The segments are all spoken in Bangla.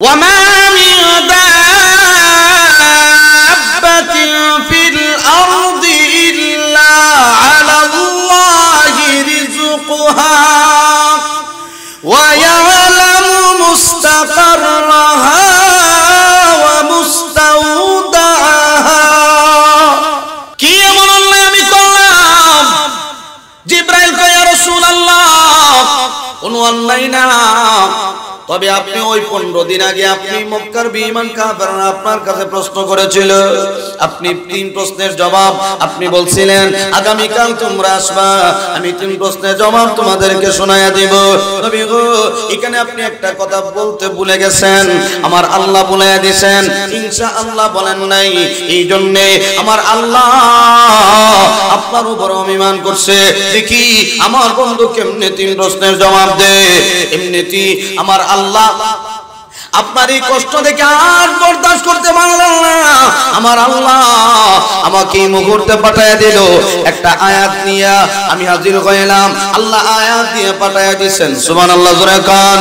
وما من دابة في الأرض إلا على الله رزقها ويعلم مستقرها ومستودعها কি এমন আল্লাহ আমি করলাম জিবরাইল কয় ইয়া রাসূলুল্লাহ কোনো আল্লাহ না তবে আপনি ওই 15 দিন আগে আপনি মক্কার বেঈমান কাফেররা আপনার কাছে প্রশ্ন করেছিল আপনি 3 প্রশ্নের জবাব আপনি বলছিলেন আগামী কাল তোমরা আসবা আমি 3 প্রশ্নের জবাব তোমাদেরকে শোনায়া দেব নবী গো এখানে আপনি একটা কথা বলতে ভুলে গেছেন আমার আল্লাহ বলায়া দিবেন ইনশাআল্লাহ বলেন নাই এইজন্য আমার আল্লাহ আপনার উপর অভিমান করছে দেখি আমার বন্ধু কেমনে 3 প্রশ্নের জবাব দেয় এমনিতে আমার আল্লাহ আপনার এই কষ্ট দেখে আর বরদাস্ত করতে পারলেন না আমার আল্লাহ আমাকে এই মুহূর্তে পাঠায়া দিল একটা আয়াত নিয়ে আমি হাজির হইলাম আল্লাহ আয়াত দিয়ে পাঠায়া দিবেন সুবহানাল্লাহ জোরে কান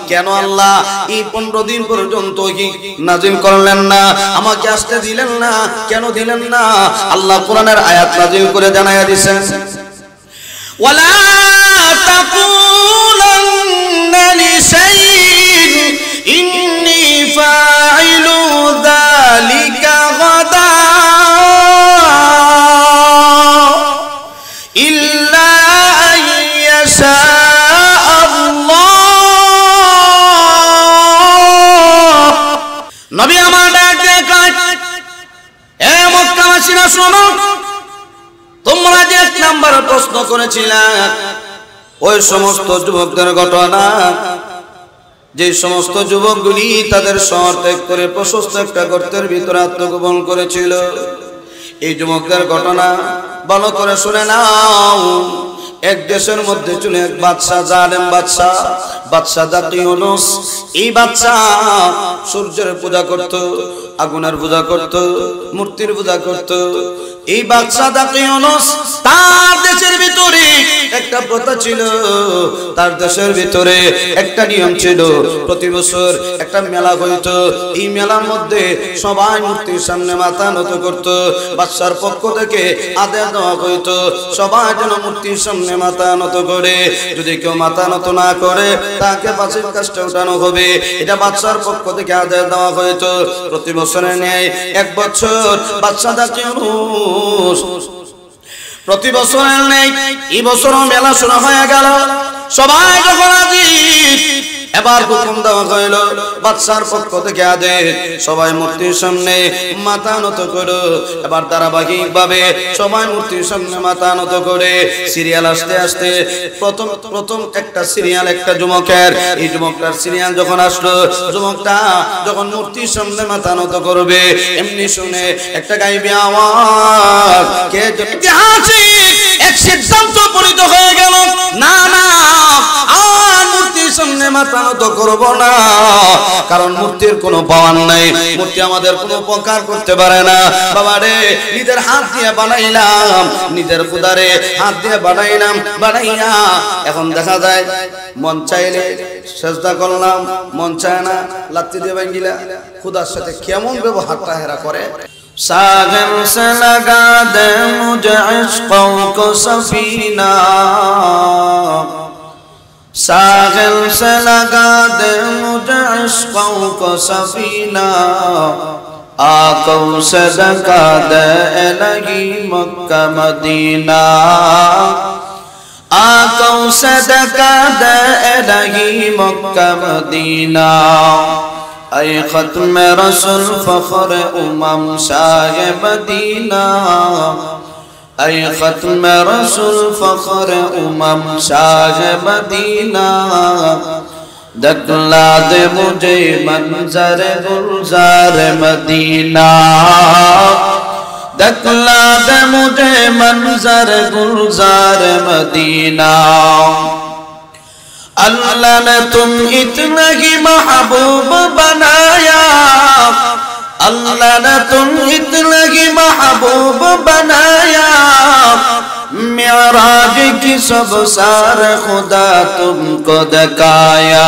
কেন আল্লাহ এই 15 দিন পর্যন্ত কি নাজিল করলেন না আমাকে আসতে দিলেন না কেন দিলেন না আল্লাহ কোরআনের আয়াত নাজিল করে জানায়া দিবেন ওয়ালা তাকুলান্না লিশাইইন ইন্নী ফাইলু যালিকা গাদা ইল্লা আইয়াশা নবী আমার ডাকে কয় এ মক্কাবাসীরা শোনো তোমরা যে 1 নাম্বার প্রশ্ন করেছিলে ওই সমস্ত যুবকদের ঘটনা যে সমস্ত যুবকগুলি তাদের শহর ত্যাগ করে প্রশস্ত একটা গর্তের ভিতরে আত্মগোপন করেছিল এই যুবকদের ঘটনা ভালো করে শুনে নাও এক দেশের মধ্যে ছিল এক বাদশা জালেম বাদশা দাকিউনুস এই বাদশা সূর্যের পূজা করত আগুনের পূজা করত মূর্তির পূজা করত এই বাদশা দাকিউনুস তার দেশের ভিতরে একটা প্রথা ছিল তার দেশের ভিতরে একটা নিয়ম ছিল প্রতি বছর একটা মেলা হইতো এই মেলার মধ্যে সবাই মূর্তির সামনে মাথা নত করত বাদশার পক্ষ থেকে আদেশ দেওয়া হইতো সবাই যেন মূর্তির সামনে মাথা নত করে যদি কেউ মাথা নত না করে তাকে ফাঁসির কাস্টে উঠানো হবে এটা বাদশার পক্ষ থেকে আদেশ দেওয়া হইতো প্রতি বছরে নেয় 1 বছর বাদশা দাকিউনুস প্রতি বছরের নেই এই বছরও মেলা শুরু হয়ে গেল সবাই যখন হাজির এবার হুকুম দেওয়া হইল বাদশার পক্ষ থেকে আদেশ সবাই মূর্তির সামনে মাথা নত করো এবার ধারাবাহিক ভাবে সবাই মূর্তির সামনে মাথা নত করে সিরিয়াল আস্তে আস্তে প্রথম একটা সিরিয়াল একটা যুবকের এই যুবকটার সিরিয়াল যখন আসলো যুবকটা যখন মূর্তির সামনে মাথা নত করবে এমনি শুনে একটা গাইবি আওয়াজ কে এক সিদ্ধান্ত উপনীত হয়ে গেল না না আর মূর্তির সামনে মাথা নত করব না কারণ মূর্তির কোনো পাওয়ার নাই মূর্তি আমাদের কোনো উপকার করতে পারে না বাবা রে নিজের হাত দিয়ে বানাইলাম নিজের খুদারে হাত দিয়ে বানাইয়া এখন দেখা যায় মন চাইলে সেজদা করলাম মন চায় না লাত্তি দিয়ে ভাঙিলা খুদার সাথে কেমন ব্যবহারটা হেরা করে सागर से लगा दे मुझे इश्क़ों को सफीना सागर से लगा दे मुझे इश्क़ों को सफीना आक़ों से लगा दे लगी मक्का मदीना आक़ों से लगा दे लगी मक्का मदीना ऐ ख़त्म रसूल फ़ख्र उमम शाह मदीना ऐ ख़त्म रसूल फ़ख्र उमम शाह मदीना दिखला दे मुझे मंज़र गुलज़ार मदीना दिखला दे मुझे मंज़र गुलज़ार मदीना अल्लाह ने तुम इतना ही महबूब बनाया अल्लाह ने तुम इतना ही महबूब बनाया मेराज की सब सार खुदा तुमको दिखाया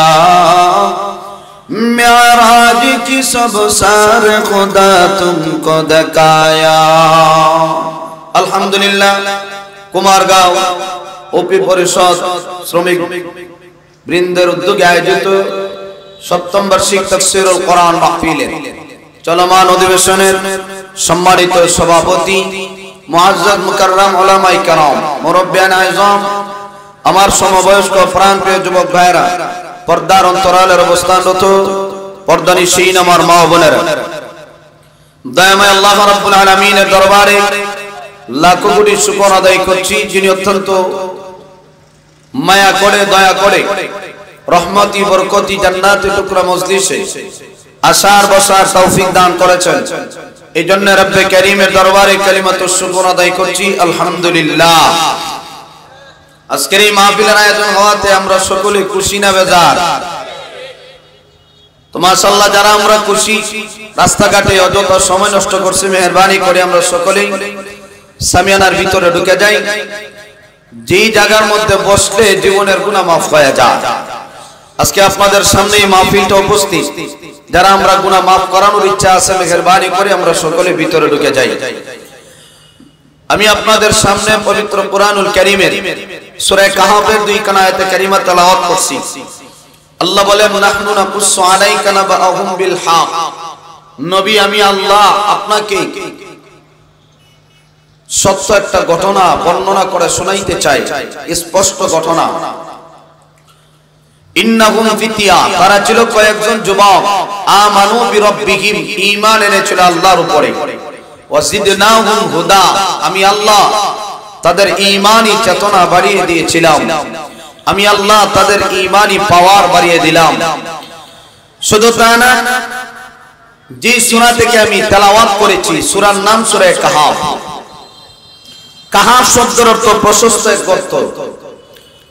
मेराज की सब सार खुदा तुमको दिखाया। अल्हम्दुलिल्लाह कुमारगांव ओपी परिषद श्रमिक বৃন্দের উদ্যোগে আয়োজিত সপ্তম বার্ষিক তাফসীরুল কোরআন মাহফিলের চলমান অধিবেশনের সম্মানিত সভাপতি মুআজ্জাজ মুকাররম উলামায়ে কেরাম মুরব্বিয়ান আযম আমার সমবয়স্ক প্রাণপ্রিয় যুবক ভাইরা পর্দার অন্তরালের অবস্থানরত পর্দানিশীন আমার মা ও বোনেরা দয়াময় আল্লাহ রাব্বুল আলামিনের দরবারে লাখ কোটি শুকর আদায় করছি যিনি অত্যন্ত মায়া করে দয়া করে রহমতি বরকতি জান্নাতি টুকরা মজলিসে আসার বসার তৌফিক দান করেছেন। এইজন্য রব্বে কারীমের দরবারে কালিমাতুশ শুকর আদায় করছি আলহামদুলিল্লাহ। আজকের এই মাহফিলের আয়োজন হওয়াতে আমরা সকলে খুশি না বেজার? তো মাশাআল্লাহ যারা আমরা খুশি, রাস্তাঘাটে অযথা সময় নষ্ট করছি, মেহেরবানি করে আমরা সকলেই সামিয়ানার ভিতরে ঢুকে যাই। যেই জায়গার মধ্যে বসলে জীবনের গুনাহ মাফ হয়ে যায়। আজকে আপনাদের সামনে এই মাহফিলটা উপস্থিত, যারা আমরা গুনাহ মাফ করানোর ইচ্ছা আছে মেহেরবানি করে আমরা সকলে ভিতরে ঢুকে যাই। আমি আপনাদের সামনে পবিত্র কুরআনুল কারীমের সূরা কাহফের 2 খানা আয়াতে কারিমা তেলাওয়াত করছি। আল্লাহ বলেন নাহনু নাকুসু আলাইকা নাবাহুম বিল হক। নবী আমি আল্লাহ আপনাকে সত্য একটা ঘটনা বর্ণনা করে শোনাইতে চাই, স্পষ্ট ঘটনা। ইন্নাহুম ফিতিয়া, তারা ছিল কয়েকজন যুবক, আমানু বিরাব্বিহিম, ঈমান এনেছিল আল্লাহর উপরে, ওয়াজিদনাহুম হুদা, আমি আল্লাহ তাদের ঈমানি চেতনা বাড়িয়ে দিয়েছিলাম, আমি আল্লাহ তাদের ঈমানি পাওয়ার বাড়িয়ে দিলাম। শুধু তা না, যে সূরা থেকে আমি তেলাওয়াত করেছি সূরার নাম সূরা কাহফ। কাহফ শব্দের অর্থ প্রশস্ত এক গর্ত,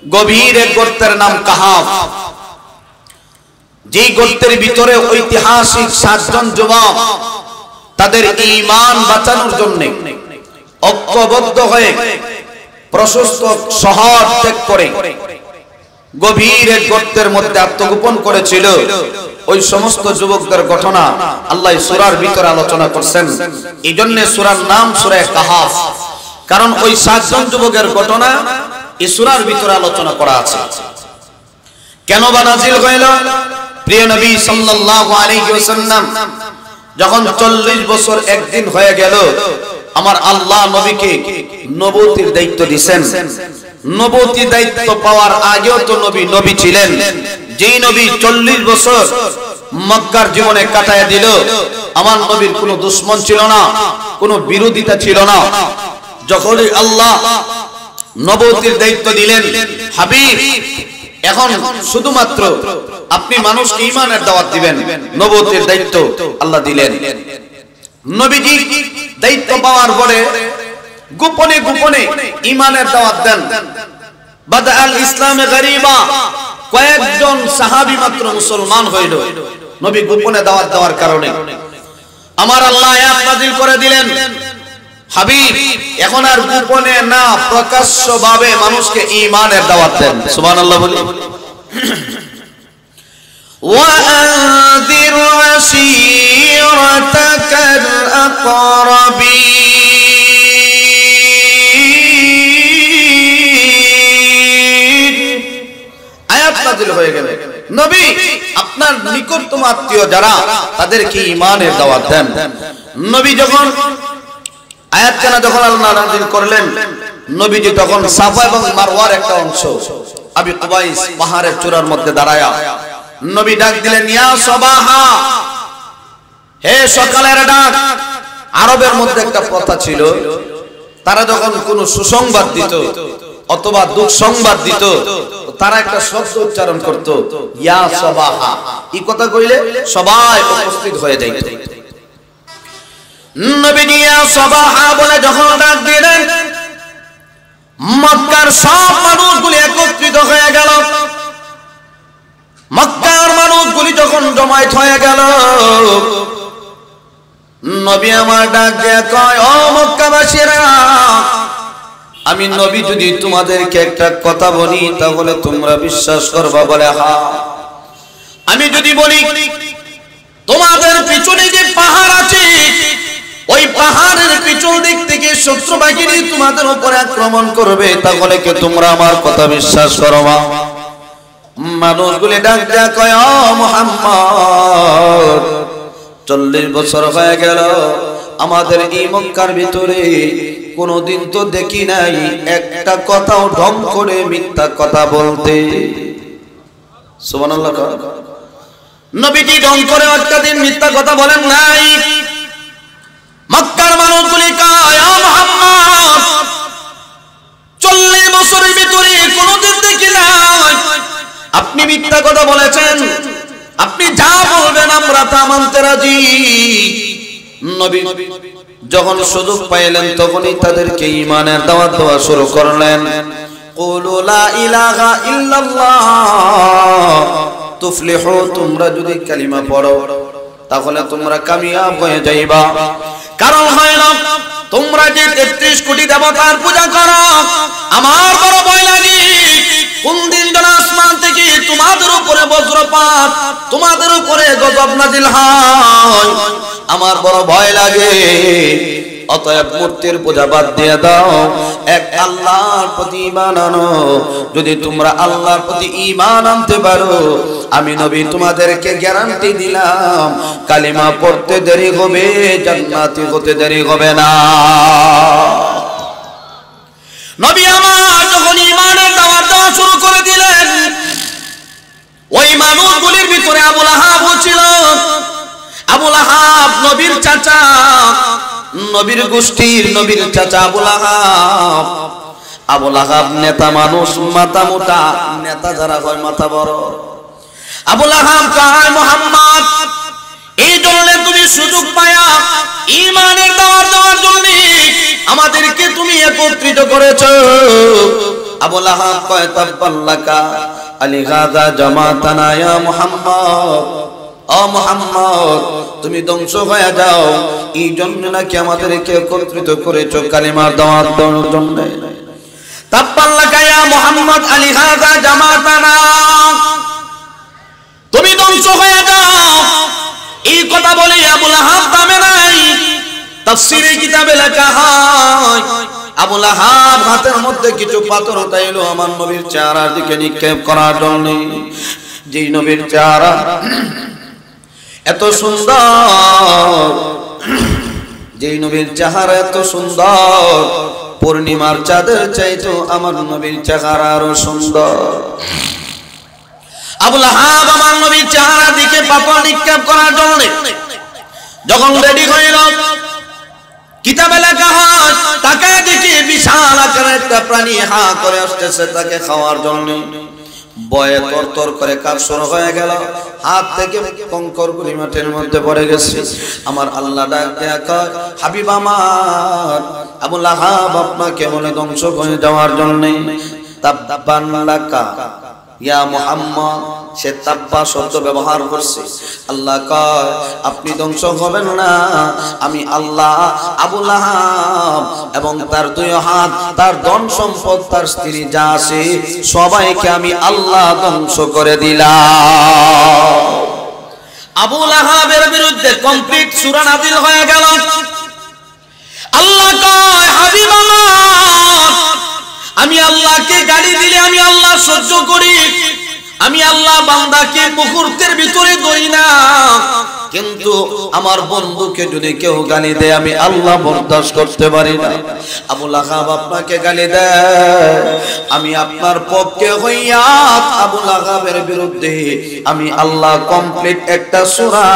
গভীর এক গর্তের নাম কাহফ। যেই গর্তের ভিতরে ঐতিহাসিক 7 জন যুবক তাদের ঈমান বাঁচানোর জন্য ঐক্যবদ্ধ হয়ে প্রশস্ত শহর ত্যাগ করে গভীর এক গর্তের মধ্যে আত্মগোপন করেছিল, ওই সমস্ত যুবকদের ঘটনা আল্লাহ সূরার ভিতরে আলোচনা করছেন। এই জন্য সূরার নাম সূরা কাহফ, কারণ ওই 7 জন যুবকের ঘটনা এই সূরার ভিতরে আলোচনা করা আছে। কেন বা নাজিল হইল? প্রিয় নবী সাল্লাল্লাহু আলাইহি ওয়াসাল্লাম যখন 40 বছর একদিন হয়ে গেল, আমার আল্লাহ নবীকে নবুয়তির দায়িত্ব দিবেন। নবুয়তির দায়িত্ব পাওয়ার আগেও তো নবী ছিলেন। যেই নবী 40 বছর মক্কার জীবনে কাটায় দিল, আমার নবীর কোনো দুশমন ছিল না, কোনো বিরোধিতা ছিল না। যখনই আল্লাহ নবুয়তির দায়িত্ব দিলেন, হাবিব এখন শুধুমাত্র আপনি মানুষকে ঈমানের দাওয়াত দিবেন, নবুয়তির দায়িত্ব আল্লাহ দিলেন। নবীজি দায়িত্ব পাওয়ার পরে গোপনে গোপনে ঈমানের দাওয়াত দেন। বাদাল ইসলামে গরিবা, কয়েকজন সাহাবী মাত্র মুসলমান হইল নবী গোপনে দাওয়াত দেওয়ার কারণে। আমার আল্লাহ আয়াত নাযিল করে দিলেন, হাবিব এখন আর গোপনে না, প্রকাশ্যভাবে মানুষকে ঈমানের দাওয়াত দেন। সুবহানাল্লাহ বলি। وأنذر عشيرتك الأقربين। আয়াত নাযিল হয়ে গেল, নবী আপনার নিকটতম আত্মীয় যারা তাদেরকে ঈমানের দাওয়াত দেন। নবী যখন আয়াতখানা যখন আল্লাহ নাযিল করলেন, নবীজি তখন সাফা এবং মারওয়ার একটা অংশ আবি কুবাইস পাহাড়ের চূড়ার মধ্যে দাঁড়ায়া নবী ডাক দিলেন, ইয়া সবাহা, হে সকালের ডাক। আরবের মধ্যে একটা প্রথা ছিল, তারা যখন কোনো সুসংবাদ দিত অথবা দুঃসংবাদ দিত, তারা একটা শব্দ উচ্চারণ করত, ইয়া সবাহা। এই কথা কইলে সবাই উপস্থিত হয়ে যাইত। নবীজি ইয়া সবাহা বলে যখন ডাক দিলেন, মক্কার সব মানুষগুলি একত্রিত হয়ে গেল। মক্কার মানুষগুলি যখন জমায়েত হয়ে গেল, নবী আমার ডাক দিয়ে কয়, ও মক্কাবাসীরা, আমি নবী যদি তোমাদেরকে একটা কথা বলি তাহলে তোমরা বিশ্বাস করবা? বলে হ্যাঁ। আমি যদি বলি তোমাদের পিছনে যে পাহাড় আছে ওই পাহাড়ের পিছন দিক থেকে শত্রু বাহিনী তোমাদের উপরে আক্রমণ করবে, তাহলে কি তোমরা আমার কথা বিশ্বাস করো? মানুষগুলি ডাক দেয়া কয়, ও মুহাম্মদ 40 বছর হয়ে গেল আমাদের এই মক্কার ভিতরে কোনদিন তো দেখি নাই একটা কথাও ঢং করে মিথ্যা কথা বলতে। সুবহানাল্লাহ। নবীজি ঢং করে একটা দিন মিথ্যা কথা বলেন নাই। মক্কার মানুষগুলি কয়, ও মুহাম্মদ 40 বছরের ভিতরে কোনদিন দেখি নাই আপনি মিথ্যা কথা বলেছেন, আপনি যা বলবেন আমরা তা মানতে রাজি। নবী যখন সুযোগ পাইলেন তখনই তাদেরকে ঈমানের দাওয়াত দেওয়া শুরু করলেন। কুলু লা ইলাহা ইল্লাল্লাহ তুফলিহু, তোমরা যদি কালিমা পড়ো তাহলে তোমরা কামিয়াব হয়ে যাইবা। কারণ হইল তোমরা যে 33 কোটি দেবতার পূজা করো, আমার বড় ভয় লাগে কোন দিন যেন আসমান থেকে তোমাদের উপরে বজ্রপাত, তোমাদের উপরে গজব নাজিল হয়, আমার বড় ভয় লাগে। অতএব মূর্তির পূজা বাদ দিয়ে দাও, এক আল্লাহর প্রতি ঈমান আনো। যদি তোমরা আল্লাহর প্রতি ঈমান আনতে পারো, আমি নবী তোমাদেরকে গ্যারান্টি দিলাম কালিমা পড়তে দেরি হবে, জান্নাতি হতে দেরি হবে না। নবী আমার যখন ঈমানের দাওয়াত দেওয়া শুরু করে দিলেন, ওই মানুষগুলির ভিতরে আবু লাহাব ছিল। আবু লাহাব নবীর চাচা, নবীর গোষ্ঠীর নবীর চাচা আবু লাহাব। আবু লাহাব নেতা মানুষ, মাথা মোটা, নেতা যারা হয় মাথা বড়। আবু লাহাব কয়, মুহাম্মদ এই জন্য তুমি সুযোগ পায়া ঈমানের দাওয়াত দেওয়ার জন্য আমাদেরকে তুমি একত্রিত করেছো। আবু লাহাব কয়, তাব্বাল্লাকা আলিগাদা জামাতানা ইয়া মুহাম্মদ, ও মুহাম্মদ তুমি ধ্বংস হয়ে যাও, এই জন্য নাকি আমাদেরকে একত্রিত করেছো কালিমার দাওয়াত দেওয়ার জন্য। তাব্বাল্লাকা ইয়া মুহাম্মদ আলিগাদা জামাতানা, তুমি ধ্বংস হয়ে যাও, এই কথা বলে আবু লাহাব থামে নাই। তাফসীরে কিতাবে লেখা হয় আবু লাহাব হাতের মধ্যে কিছু পাথর উঠাইলো আমার নবীর চেহারার দিকে নিক্ষেপ করার জন্য। যে নবীর চেহারা এত সুন্দর, যে নবীর চেহারা এত সুন্দর, পূর্ণিমার চাঁদের চাইতো আমার নবীর চেহারা আরো সুন্দর। আবু লাহাব আমার নবীর চেহারার দিকে পাথর নিক্ষেপ করার জন্য যখন রেডি হইল, কিতাবে লেখা হয় তাকে দেখে বিশাল আকারের একটা প্রাণী হা করে আসতেছে তাকে খাওয়ার জন্য। ভয়ে তরতর করে কাজ শুরু হয়ে গেল, হাত থেকে কঙ্কর গুলি মাটির মধ্যে পড়ে গেছে। আমার আল্লাহ ডাক দেয়া কয়, হাবিব আমার আবু লাহাব আপনাকে মনে ধ্বংস হয়ে যাওয়ার জন্য। তাব্বান লাকা ইয়া মুহাম্মদ, সে তাব্বা শব্দ ব্যবহার করছে। আল্লাহ কয় আপনি ধ্বংস হবেন না, আমি আল্লাহ আবু লাহাব এবং তার 2 হাত, তার ধন সম্পদ, তার স্ত্রী যা আছে সবাইকে আমি আল্লাহ ধ্বংস করে দিলাম। আবু লাহাবের বিরুদ্ধে কমপ্লিট সূরা নাযিল হয়ে গেল। আল্লাহ কয় হাবিব আমার, আমি আল্লাহকে গালি দিলে আমি আল্লাহ সহ্য করি, আমি আল্লাহ বান্দাকে মুহূর্তের ভিতরে দই না, কিন্তু আমার বন্ধুকে যদি কেউ গালি দেয় আমি আল্লাহ বরদাস্ত করতে পারি না। আবু লাহাব আপনাকে গালি দেয়, আমি আপনার পক্ষে হইয়া আবু লাহাবের বিরুদ্ধে আমি আল্লাহ কমপ্লিট একটা সূরা,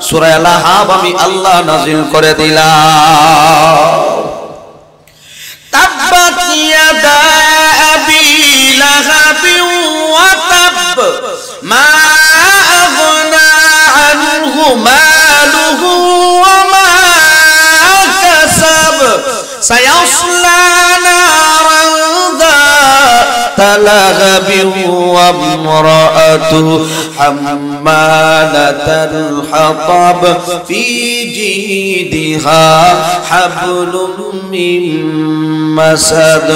সূরা লাহাব আমি আল্লাহ নাযিল করে দিলাম। তাব্বাত ইয়াদা আবি লাহাবিন ওয়া তাব মা আগনা আনহু মালুহু ওয়া মা কাসাব সায়াসলা নারান যাতা লাহাব লাহাবিন ওয়া ইমরাআতু হাম্মালাতাল হাতাব ফি জিদিহা হাবলুম মিন মাসাদ।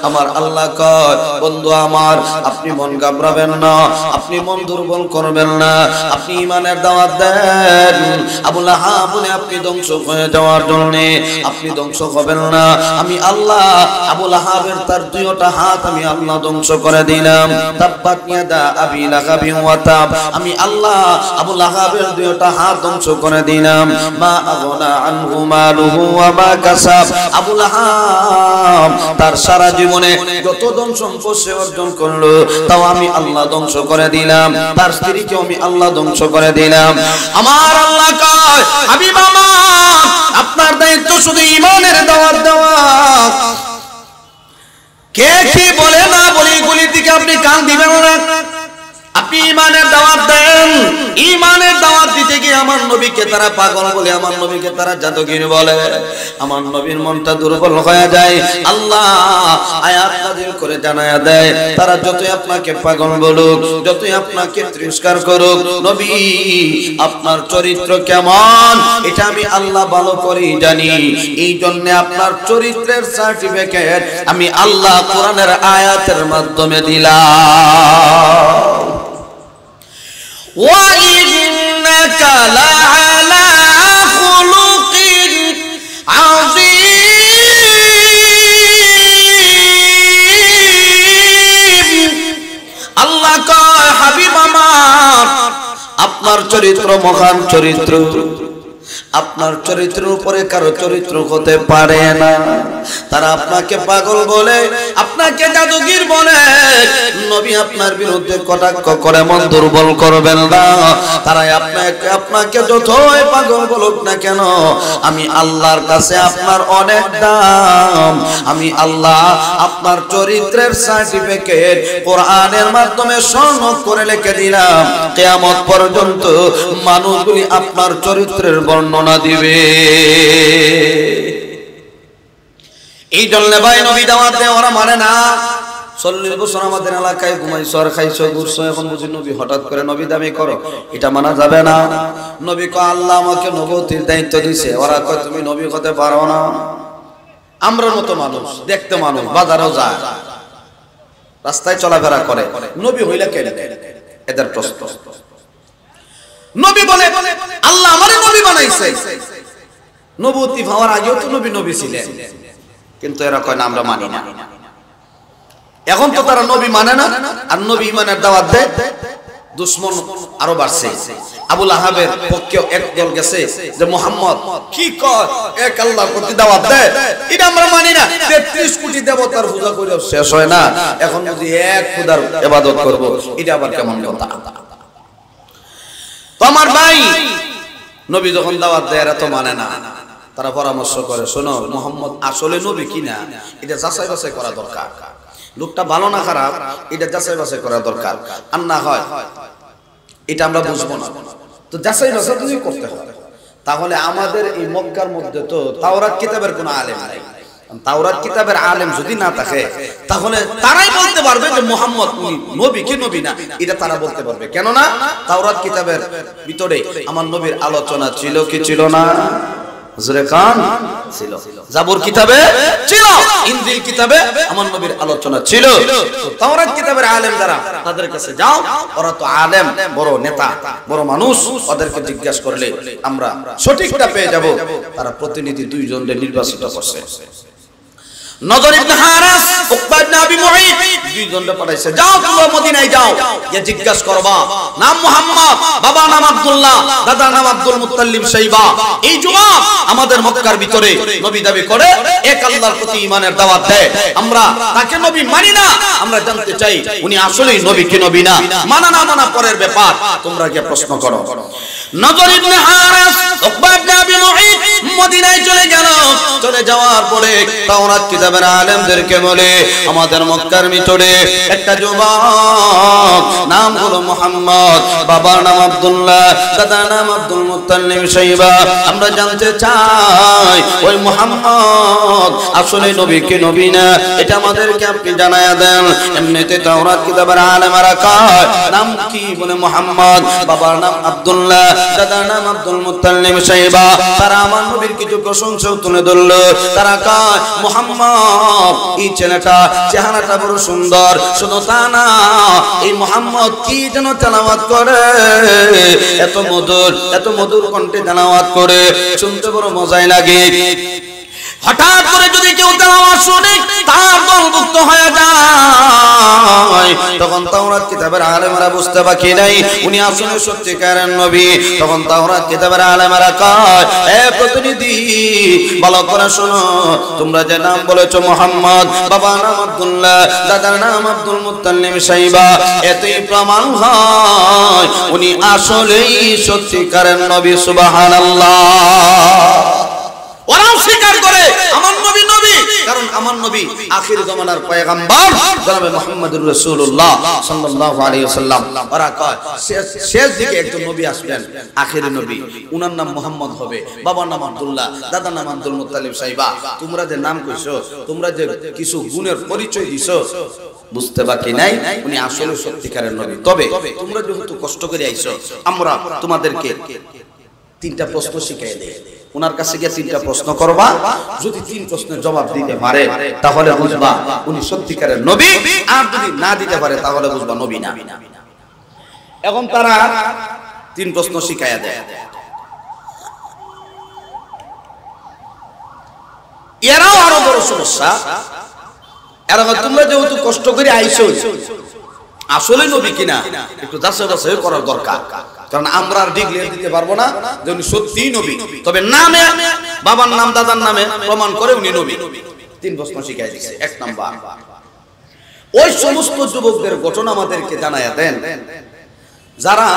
আমার আল্লাহ কয়, বন্ধু আমার, আপনি মন ঘাবড়াবেন না, আপনি মন দুর্বল করবেন না, আপনি ঈমানের দাওয়াত দেন। আবু লাহাব বলে আপনি ধ্বংস হয়ে যাওয়ার জন্য আপনি ধ্বংস হবেন না। আমি আল্লাহ আবু লাহাবের তার দুইটা হাত আমি আল্লাহ ধ্বংস করে দিলাম। তাব্বাত ইয়াদা আবি লাহাবিন ওয়া তাব, আমি আল্লাহ আবু লাহাবের দুইটা হাত ধ্বংস করে দিলাম। মা আগনা আনহু মালুহু ওয়া মা কাসাব, আবু লাহাব তার সারা জীবনে যত ধন সম্পদ সে অর্জন করলো তাও আমি আল্লাহ ধ্বংস করে দিলাম। তার স্ত্রীকে আমি আল্লাহ ধ্বংস করে দিলাম। আমার আল্লাহ কয়, হাবিব আমার, আপনার দায়িত্ব শুধু ঈমানের দাওয়াত দেওয়া। কে কি বলে না বলে গুলির দিকে আপনি কান দিবেন না। আপনি ঈমানের দাওয়াত দেন। ঈমানের দাওয়াত দিতে গিয়ে আমার নবীকে তারা পাগল বলে, আমার নবীকে তারা জাদুগির বলে। আমার নবীর মনটা দুর্বল হয়ে যায়। আল্লাহ আয়াত নাযিল করে জানায়া দেয়, তারা যতই আপনাকে পাগল বলুক, যতই আপনাকে তিরস্কার করুক, নবী আপনার চরিত্র কেমন এটা আমি আল্লাহ ভালো করেই জানি। এই জন্য আপনার চরিত্রের সার্টিফিকেট আমি আল্লাহ কোরআনের আয়াতের মাধ্যমে দিলাম। وَإِنَّكَ لَعَلَى خُلُقٍ عَظِيمٍ। আল্লাহ কয়, হাবিব আমার, আপনার চরিত্র মহান চরিত্র। আপনার চরিত্রের উপরে কারো চরিত্র হতে পারে না। তারা আপনাকে পাগল বলে, আপনাকে জাদুগির বলে, নবী আপনার বিরুদ্ধে কটাক্ষ করে মন দুর্বল করবেন না। তারা আপনাকে যতই পাগল বলুক না কেন, আমি আল্লাহর কাছে আপনার অনেক দাম। আমি আল্লাহ আপনার চরিত্রের সার্টিফিকেট কোরআনের মাধ্যমে স্বর্ণ করে লিখে দিলাম। কিয়ামত পর্যন্ত মানুষগুলি আপনার চরিত্রের বর্ণনা দিবে। এই জন্য ভাই নবী দাওয়াত দেয়, ওরা মানে না। 40 বছর আমাদের এলাকায় ঘুমাইছো আর খাইছো ঘুরছো, এখন বুঝি নবী হঠাৎ করে নবী দাবি করো, এটা মানা যাবে না। নবী কয়, আল্লাহ আমাকে নবুয়তির দায়িত্ব দিয়েছে। ওরা কয় তুমি নবী হতে পারো না। আমরা মতো মানুষ, দেখতে মানুষ, বাজারেও যায়, রাস্তায় চলাফেরা করে, নবী হইলা কেন? এদের প্রশ্ন। নবী বলে, আল্লাহ আমারে নবী বানাইছে। নবুয়তি পাওয়ার আগেও তো নবী নবী ছিলেন, কিন্তু এরা কয় না আমরা মানি না। এখন তো তারা নবী মানে না, আর নবী ঈমানের দাওয়াত দেয়। দুশমন আরো বাড়ছে। আবু লাহাবের পক্ষেও একদল গেছে যে মুহাম্মদ কি কয়, এক আল্লাহর প্রতি দাওয়াত দেয়, এটা আমরা মানি না। 33 কোটি দেবতার পূজা করেও শেষ হয় না, এখন যদি এক খোদার ইবাদত করব, এটা আবার কেমন কথা? তো আমার ভাই, নবী যখন দাওয়াত দেয় এরা তো মানে না। তারা পরামর্শ করে, শোনো মুহাম্মদ আসলে নবী কিনা এটা যাচাই বাছাই করা দরকার। লোকটা ভালো না খারাপ এটা যাচাই বাছাই করা দরকার। আর না হয় এটা আমরা বুঝবো না। তো যাচাই বাছাই তুমি করতে হবে। তাহলে আমাদের এই মক্কার মধ্যে তো তাওরাত কিতাবের কোনো আলেম নাই। তাওরাত কিতাবের আলেম যদি না থাকে, তাহলে তারাই বলতে পারবে যে মুহাম্মদ নবী কি নবী না, এটা তারা বলতে পারবে। কেননা তাওরাত কিতাবের ভিতরে আমার নবীর আলোচনা ছিল কি ছিল না? হুজুরে খান ছিল। জাবুর কিতাবে ছিল, ইনজিল কিতাবে আমার নবীর আলোচনা ছিল। তাওরাত কিতাবের আলেম যারা, তাদের কাছে যাও, ওরা তো আলেম, বড় নেতা, বড় মানুষ, ওদেরকে জিজ্ঞাসা করলে আমরা সঠিকটা পেয়ে যাব। তারা প্রতিনিধি 2 জনকে নির্বাচিত করছে। নজর ইবনে হারাস, উকবা ইবনে আবি মুঈত, 2 জনকে পাঠাইছে, যাও তোমরা মদিনায় যাও, গিয়ে জিজ্ঞাসা করবা নাম মুহাম্মদ, বাবা নাম আব্দুল্লাহ, দাদা নাম আব্দুল মুত্তালিব শাইবা। এই যুবক আমাদের মক্কার ভিতরে নবী দাবি করে, এক আল্লাহর প্রতি ঈমানের দাওয়াত দেয়, আমরা তাকে নবী মানি না। আমরা জানতে চাই উনি আসলেই নবী কি নবী না। মানা না মানা পরের ব্যাপার, তোমরা গিয়ে প্রশ্ন করো। নজর ইবনে হারাস, উকবা ইবনে আবি মুঈত মদিনায় চলে গেল। চলে যাওয়ার পরে তাওরাত কিতাবের আলেমদেরকে বলে, আমাদের মক্কার ভিতরে একটা যুবক নাম হলো মুহাম্মদ, বাবার নাম আব্দুল্লাহ, দাদার নাম আব্দুল মুত্তালিব শাইবা। আমরা জানতে চাই ওই মুহাম্মদ আসলে নবী কি নবী না, এটা আমাদেরকে আপনি জানায়া দেন। এমনিতে তাওরাত কিতাবের আলেমরা কয় নাম কি বলে মুহাম্মদ, বাবার নাম আব্দুল্লাহ, দাদার নাম আব্দুল মুত্তালিব শাইবা। তারা আমার নবীর কিছু প্রশংসা তুলে ধরলো। তারা কয় মুহাম্মদ এই ছেলেটা চেহারাটা বড় সুন্দর, শুধু তা না এই মুহাম্মদ কি যেন তেলাওয়াত করে, এত মধুর কণ্ঠে তেলাওয়াত করে, শুনতে বড় মজাই লাগে। হঠাৎ করে যদি কেউ তেলাওয়াত শুনে তার দলভুক্ত হয়ে যায়, তখন তাওরাত কিতাবের আলেমরা বুঝতে বাকি নাই উনি আসলে সত্যিকারের নবী। তখন তাওরাত কিতাবের আলেমরা কয়, এ প্রতিনিধি ভালো করে শোনো, তোমরা যে নাম বলেছো মুহাম্মদ, বাবার নাম আব্দুল্লাহ, দাদার নাম আব্দুল মুত্তালিব শাইবা, এতেই প্রমাণ হয় উনি আসলেই সত্যিকারের নবী। সুবহানাল্লাহ। ওরাও স্বীকার করে আমার নবী নবী, কারণ আমার নবী আখির জামানার পয়গম্বর জনাবে মুহাম্মদুর রাসূলুল্লাহ সাল্লাল্লাহু আলাইহি ওয়াসাল্লাম। ওরা কয় শেষ দিকে একজন নবী আসবেন, আখির নবী, উনার নাম মুহাম্মদ হবে, বাবার নাম আব্দুল্লাহ, দাদার নাম আব্দুল মুত্তালিব শাইবা। তোমরা যে নাম কইছো, তোমরা যে কিছু গুণের পরিচয় দিছো, বুঝতে বাকি নাই উনি আসলে সত্যিকারের নবী। তবে তোমরা যেহেতু কষ্ট করে আইছো, আমরা তোমাদেরকে তিনটা প্রশ্ন শিখিয়ে দেই। ওনার কাছে গিয়ে তিনটা প্রশ্ন করবা, যদি তিন প্রশ্নের জবাব দিতে পারে তাহলে বুঝবা উনি সত্যিকারের নবী, আর যদি না দিতে পারে তাহলে বুঝবা নবী না। এখন তারা তিন প্রশ্ন শিখাইয়া দেয়। এরাও আরো বড় সমস্যা, এরা তোমরা যেহেতু কষ্ট করে আইছো, আসলে নবী কিনা একটু যাচাই বাছাই করার দরকার, কারণ আমরা আর ডিক্লেয়ার দিতে পারবো না যে উনি সত্যিই নবী, তবে নামে, বাবার নাম, দাদার নামে প্রমাণ করে উনি নবী। তিন প্রশ্ন শিখাই দিচ্ছে। এক নাম্বার, ওই সমস্ত যুবকদের ঘটনা আমাদেরকে জানায়া দেন যারা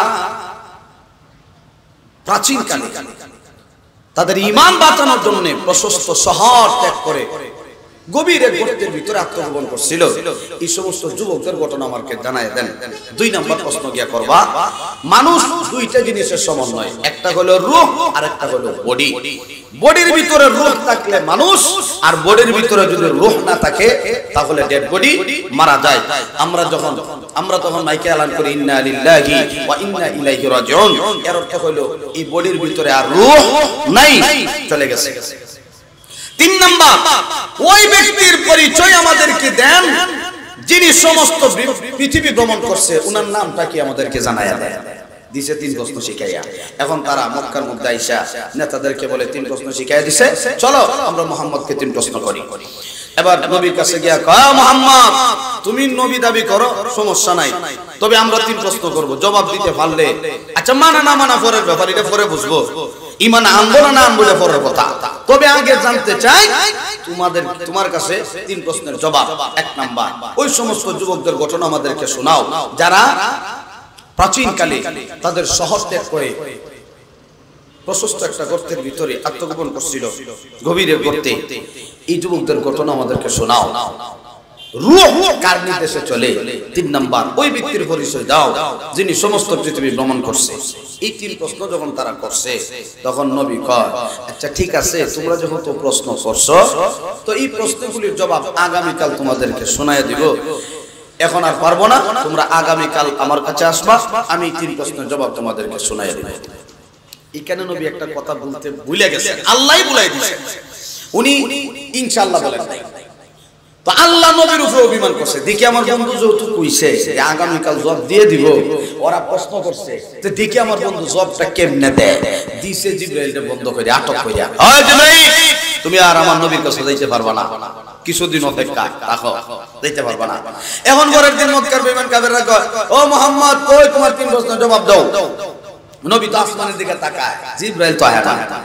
প্রাচীন কালে তাদের ঈমান বাঁচানোর জন্য প্রশস্ত শহর ত্যাগ করে গভীর এক গর্তের ভিতরে আত্মগোপন করছিল। এই সমস্ত যুবকদের ঘটনা আমাকে জানায় দেন। দুই নাম্বার প্রশ্ন গিয়া করবা, মানুষ দুইটা জিনিসের সমন্বয়, একটা হলো রূহ আর একটা হলো বডি। বডির ভিতরে রূহ থাকলে মানুষ, আর বডির ভিতরে যদি রূহ না থাকে তাহলে ডেড বডি, মারা যায়। আমরা তখন মাইকে এলান করি ইন্না লিল্লাহি ওয়া ইন্না ইলাইহি রাজিউন, এর অর্থ হলো এই বডির ভিতরে আর রূহ নাই, চলে গেছে। তিন নাম্বার, ওই ব্যক্তির পরিচয় আমাদেরকে দেন যিনি সমস্ত পৃথিবী ভ্রমণ করছে, উনার নামটা কি আমাদেরকে জানায়া দেন। দিছে তিন প্রশ্ন শিখাইয়া। এখন তারা মক্কার মধ্যে আইসা নেতাদেরকে বলে তিন প্রশ্ন শিখাইয়া দিছে, চলো আমরা মুহাম্মদকে তিন প্রশ্ন করি। এবার নবীর কাছে গিয়া কয়, মুহাম্মদ তুমি নবী দাবি করো, সমস্যা নাই, তবে আমরা তিন প্রশ্ন করব, জবাব দিতে পারলে আচ্ছা, মানা না মানা পরের ব্যাপার, এটা পরে বুঝবো, ঈমান আনবো না আনবো এটা পরের কথা, তবে আগে জানতে চাই তোমার কাছে তিন প্রশ্নের জবাব। এক নাম্বার, ওই সমস্ত যুবকদের ঘটনা আমাদেরকে শোনাও যারা প্রাচীন কালে তাদের শহর ত্যাগ করে প্রশস্ত একটা গর্তের ভিতরে আত্মগোপন করছিল, গভীরের গর্তে। এই যুবকদের ঘটনা আমাদেরকে শোনাও। রূহ কার নির্দেশে চলে? তিন নাম্বার, ওই ব্যক্তির পরিচয় দাও যিনি সমস্ত পৃথিবী ভ্রমণ করছে। এই তিন প্রশ্ন যখন তারা করছে, তখন নবী কয়, আচ্ছা ঠিক আছে, তোমরা যখন তো প্রশ্ন করছো, তো এই প্রশ্নগুলির জবাব আগামীকাল তোমাদেরকে শোনায় দিব। এখন আর পারবো না, তোমরা আগামীকাল আমার কাছে আসবা, আমি তিন প্রশ্নের জবাব তোমাদেরকে শোনায় দিব। এখানে নবী একটা কথা বলতে ভুলে গেছেন, আল্লাহই বলে দিয়েছেন, উনি ইনশাআল্লাহ বলেন নাই। তো আল্লাহ নবীর উপরে অভিমান করছে। দেখি আমার বন্ধু যেহেতু কইছে আগামীকাল জব দিয়ে দিব, ওরা প্রশ্ন করছে, তো দেখি আমার বন্ধু জবটা কেমনে দেয়। দিছে জিবরাইলকে বন্ধ করে, আটক কইরা, ওই জিবরাইল তুমি আর আমার নবীর কাছে যাইতে পারবা না, কিছুদিন অপেক্ষা রাখো, যাইতে পারবা না। এখন পরের দিন মক্কার বেঈমান কাফেররা কয়, ও মুহাম্মদ কই তোমার তিন প্রশ্নের জবাব দাও। নবী তো আসমানের দিকে তাকায়, জিবরাইল তো আয় না,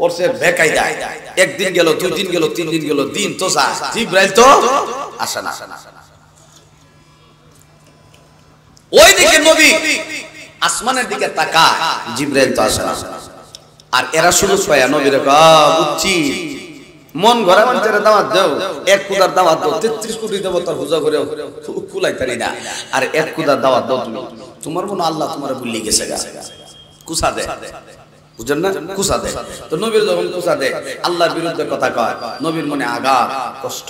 ওরসে বেকাই যায়। একদিন গেল, দুই দিন গেল, তিন দিন গেল, দিন তো যায়, জিবরাইল তো আসে না। ওই দিকে নবী আসমানের দিকে তাকায়, জিবরাইল তো আসে না। আর এরা শুধু পায় নবীর বুঝছি মন ঘরে মানুষের দাওয়াত দাও, এক কুদার দাওয়াত দাও, 33 কোটি দেবতার পূজা করে কুলাই পারি না, আর এক কুদার দাওয়াত দাও তুমি, তোমার মনে আল্লাহ তোমার ভুলে গেছে গা, কুসা দে, বুঝেন না, কুসা দে। তো নবীর যখন কুসা দে, আল্লাহর বিরুদ্ধে কথা কয়, নবীর মনে আঘাত, কষ্ট,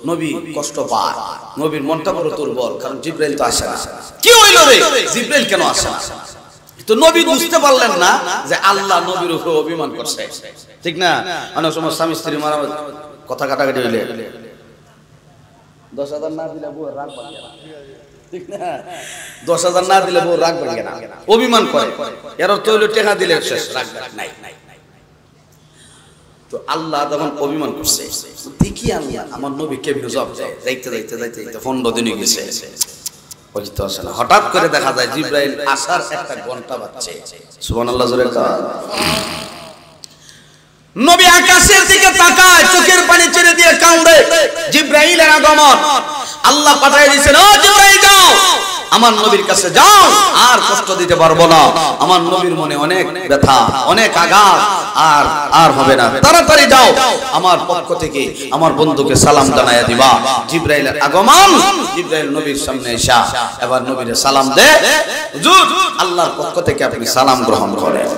নবী কষ্ট পায়, নবীর মনটা বড় দুর্বল, কারণ জিবরাইল তো আসে না। কি হইল রে, জিবরাইল কেন আসে না? তো নবী বুঝতে পারলেন না যে আল্লাহ নবীর উপর অভিমান করছে, ঠিক না? অনেক সময় স্বামী স্ত্রী মারা কথা কাটাকাটি হইলে 10,000 না দিলে বউ রাগ ভাঙে না, ঠিক না? 10,000 না দিলে বউ রাগ ভাঙে না, অভিমান করে, এর অর্থ হইলো টাকা দিলে শেষ, রাগ নাই। তো আল্লাহ যখন অভিমান করছে, দেখি আল্লাহ আমার নবী কেমনে জবাব দেয়, যাইতে 15 দিন গেছে, হঠাৎ করে দেখা যায় জিবরাইল আসার একটা ঘন্টা বাজছে, সুবহানাল্লাহ জোরে কর। নবী আকাশের দিকে তাকায়, চোখের পানি ছেড়ে দিয়ে কাঁদে, জিবরাইলের আগমন, আল্লাহ পাঠিয়ে দিয়েছেন, ও জিবরাইল যাও, আমার নবীর কাছে যাও, আর কষ্ট দিতে পারবো না, আমার নবীর মনে অনেক ব্যথা, অনেক আঘাত, আর হবে না, তাড়াতাড়ি যাও, আমার পক্ষ থেকে আমার বন্ধুকে সালাম জানাইয়া দিবা। জিবরাইলের আগমন, জিবরাইল নবীর সামনে এসে এবার নবীরে সালাম দে, হুজুর আল্লাহর পক্ষ থেকে আপনি সালাম গ্রহণ করেন।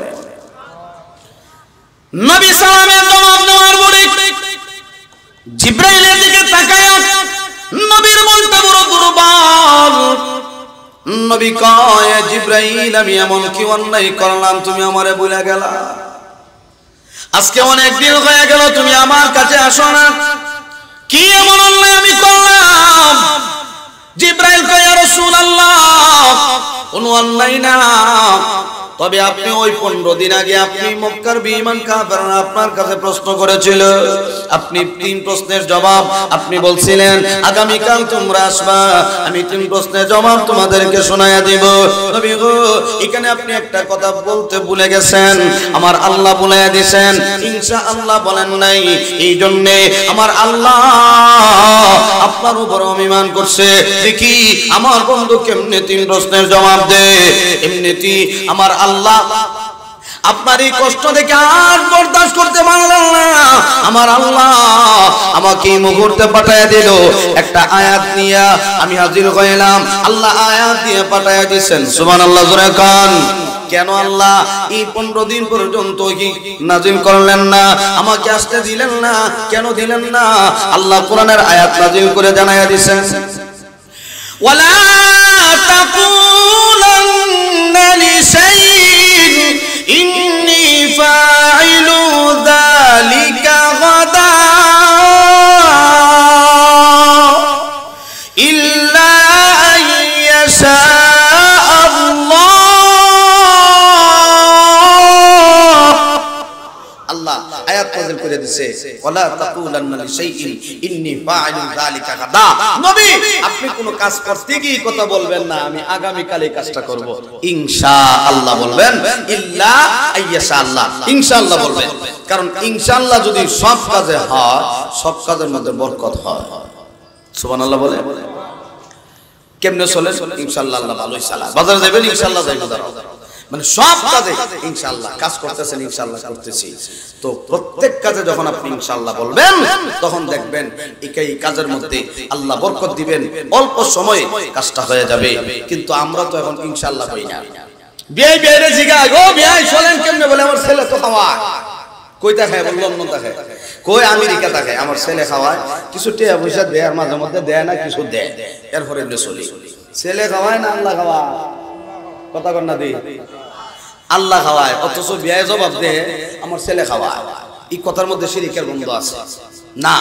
নবী সালামের জবাব দেওয়ার পরে জিবরাইলের দিকে তাকায়, নবীর মনটা বড় দুর্বল। নবী কয়, জিবরাইল আমি এমন কি অন্যায় করলাম তুমি আমারে ভুলে গেলা? আজকে অনেক দিন হয়ে গেল তুমি আমার কাছে আসো না, কি এমন অন্যায় আমি করলাম? জিবরাইল কয়, ইয়া রাসূলুল্লাহ কোন অন্যায় না, তবে আপনি ওই 15 দিন আগে আপনি মক্কার বেঈমান কাফেররা আপনার কাছে প্রশ্ন করেছিল, আপনি 3 প্রশ্নের জবাব আপনি বলছিলেন আগামী কাল তোমরা আসবা, আমি 3 প্রশ্নের জবাব তোমাদেরকে শোনায়া দেব। নবী গো, এখানে আপনি একটা কথা বলতে ভুলে গেছেন, আমার আল্লাহ বলায়া দিবেন ইনশাআল্লাহ বলেন নাই, এই জন্য আমার আল্লাহ আপনার উপর অভিমান করছে। দেখি আমার বন্ধু কেমনে 3 প্রশ্নের জবাব দেয়। এমনিতেই আমার আল্লাহ আপনার এই কষ্ট দেখে আর বরদাস্ত করতে পারলেন না, আমার আল্লাহ আমাকে এই মুহূর্তে পাঠায়া দিল, একটা আয়াত নিয়ে আমি হাজির হইলাম। আল্লাহ আয়াত দিয়ে পাঠায়া দিয়েছেন, সুবহানাল্লাহ জোরে কান। কেন আল্লাহ এই 15 দিন পর্যন্ত কি নাজিল করলেন না, আমাকে আসতে দিলেন না? কেন দিলেন না? আল্লাহ কোরআনের আয়াত নাজিল করে জানায়া দিয়েছেন, ওয়ালা তাকুলান্না লিশাইইন ইন্নী ফাইলু যালিকা গাদা ইল্লা আইয়াশা আল্লাহ আয়াত নাযিল করে দিয়েছে, ওয়ালা তাকুলান্না লিশাইইন ইন্নী ফাইলু যালিকা গাদা। নবী আপনি কোন কাজ করতে গিয়ে কথা বলবেন না আমি আগামী কালে কাজটা করব, ইনশাআল্লাহ বলবেন, ইল্লা আইয়াশা আল্লাহ, ইনশাআল্লাহ বলবেন। কারণ ইনশাআল্লাহ যদি সব কাজে হয়, সব কাজের মধ্যে বরকত হয়। সুবহানাল্লাহ বলে কেমনে চলে? ইনশাআল্লাহ আল্লাহ ভালোই চালায়, বাজারে যাবেন ইনশাআল্লাহ যাইবো, মানে সব কাজে ইনশাআল্লাহ, কাজ করতেছেন ইনশাআল্লাহ করতেছি। তো প্রত্যেক কাজে যখন আপনি ইনশাআল্লাহ বলবেন, তখন দেখবেন এই কাজের মধ্যে আল্লাহ বরকত দিবেন, অল্প সময়ে কাজটা হয়ে যাবে। কিন্তু আমরা তো এখন ইনশাআল্লাহ কই না। বিয়ে বিয়েরে জিগায়, ও বিয়ে চলেন কেমনে? বলে আমার ছেলে তো খাওয়ায়। কইতা খায়? বল লন্ডন থাকে, কই আমেরিকা থাকে, আমার ছেলে খাওয়ায়, কিছু টাকা পয়সা দেয়, আর মাঝে মধ্যে দেয় না, কিছু দেয়, এরপরে এমনি চলি। ছেলে খাওয়ায় না আল্লাহ খাওয়ায়? কথা কর না দিই, আল্লাহ খাওয়ায়, অথচ বিয়ে জবাব দে আমার ছেলে খাওয়ায়। এই কথার মধ্যে শিরকের গন্ধ আছে না?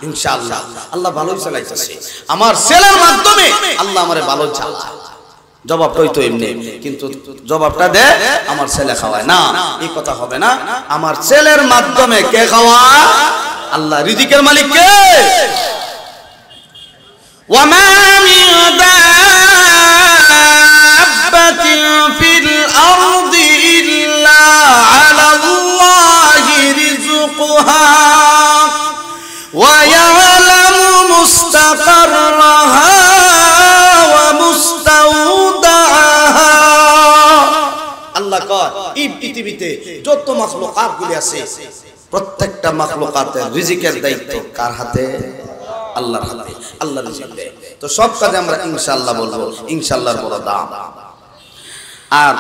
ইনশাআল্লাহ আল্লাহ ভালোই চালাইতেছে, আমার ছেলের মাধ্যমে আল্লাহ আমারে ভালো চালায়। জবাবটাই তো এমনি, কিন্তু জবাবটা দে আমার ছেলে খাওয়ায় না, এই কথা হবে না। আমার ছেলের মাধ্যমে কে খাওয়ায়? আল্লাহ। রিজিকের মালিক কে? ওয়ামা মিন দাব্বাতিন ফিল আরদি ইল্লা আলাল্লাহি রিজকুহা ওয়া ইয়ালামু মুস্তাকাররাহা পৃথিবীতে যত মাখলুকাতগুলি আছে প্রত্যেকটা মাখলুকাতের রিজিকের দায়িত্ব কার হাতে? আল্লাহর হাতে। আল্লাহ রিজিক দেয়। তো সব কাজে আমরা ইনশাআল্লাহ বলবো, ইনশাআল্লাহর বড় দাম। আর